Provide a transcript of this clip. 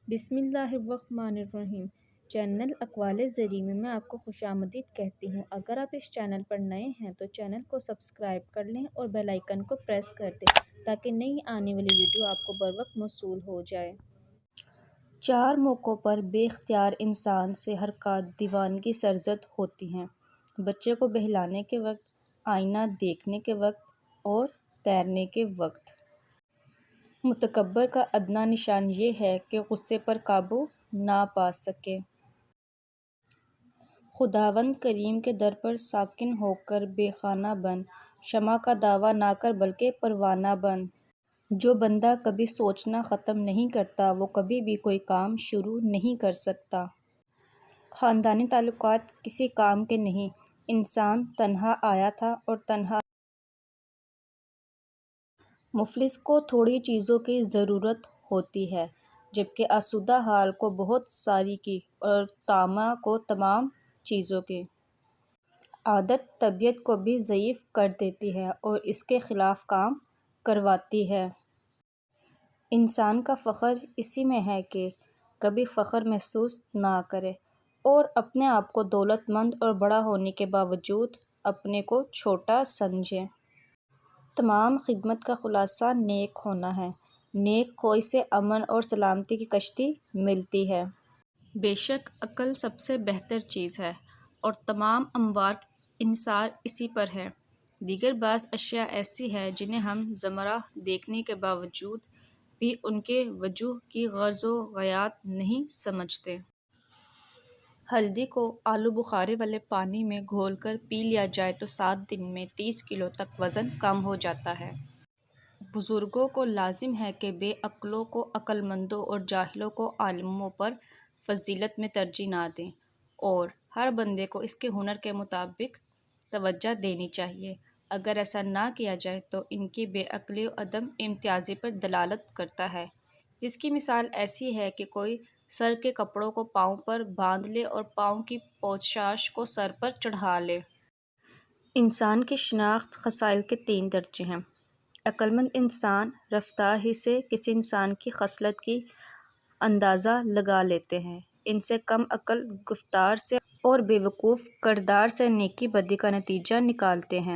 بسم اللہ الرحمن الرحیم۔ چینل اقوال زریں میں آپ کو خوش آمدید کہتی ہوں۔ اگر آپ اس چینل پر نئے ہیں تو چینل کو سبسکرائب کر لیں اور بیل آئیکن کو پریس کر دیں تاکہ نئی آنے والی ویڈیو آپ کو بروقت موصول ہو جائے۔ چار موقعوں پر بے اختیار انسان سے حرکات دیوانگی سرزد ہوتی ہیں: بچے کو بہلانے کے وقت، آئینہ دیکھنے کے وقت اور تیرنے کے وقت۔ متکبر کا ادنیٰ نشان یہ ہے کہ غصے پر قابو نہ پا سکے۔ خداوند کریم کے در پر ساکن ہو کر بے خانہ بن، شمع کا دعویٰ نہ کر بلکہ پروانہ بن۔ جو بندہ کبھی سوچنا ختم نہیں کرتا وہ کبھی بھی کوئی کام شروع نہیں کر سکتا۔ خاندانی تعلقات کسی کام کے نہیں، انسان تنہا آیا تھا اور تنہا مفلس کو تھوڑی چیزوں کی ضرورت ہوتی ہے جبکہ آسودہ حال کو بہت ساری کی اور طامع کو تمام چیزوں کی۔ عادت طبیعت کو بھی ضعیف کر دیتی ہے اور اس کے خلاف کام کرواتی ہے۔ انسان کا فخر اسی میں ہے کہ کبھی فخر محسوس نہ کرے اور اپنے آپ کو دولت مند اور بڑا ہونے کے باوجود اپنے کو چھوٹا سمجھے۔ تمام خدمت کا خلاصہ نیک ہونا ہے۔ نیک خوئی سے امن اور سلامتی کی کشتی ملتی ہے۔ بے شک عقل سب سے بہتر چیز ہے اور تمام اموار انحصار اسی پر ہے۔ دیگر بعض اشیاء ایسی ہیں جنہیں ہم ضمرہ دیکھنے کے باوجود بھی ان کے وجوہ کی غرض و غایت نہیں سمجھتے۔ ہلدی کو آلو بخارے والے پانی میں گھول کر پی لیا جائے تو 7 دن میں 30 کلو تک وزن کم ہو جاتا ہے۔ بزرگوں کو لازم ہے کہ بے عقلوں کو عقل مندوں اور جاہلوں کو عالموں پر فضیلت میں ترجیح نہ دیں اور ہر بندے کو اس کے ہنر کے مطابق توجہ دینی چاہیے۔ اگر ایسا نہ کیا جائے تو ان کی بے عقلی عدم امتیازی پر دلالت کرتا ہے، جس کی مثال ایسی ہے کہ کوئی سر کے کپڑوں کو پاؤں پر باندھ لے اور پاؤں کی پوشاک کو سر پر چڑھا لے۔ انسان کی شناخت خصائل کے 3 درجے ہیں۔ عقل مند انسان رفتار ہی سے کسی انسان کی خصلت کی اندازہ لگا لیتے ہیں۔ ان سے کم عقل گفتار سے اور بے وقوف کردار سے نیکی بدی کا نتیجہ نکالتے ہیں۔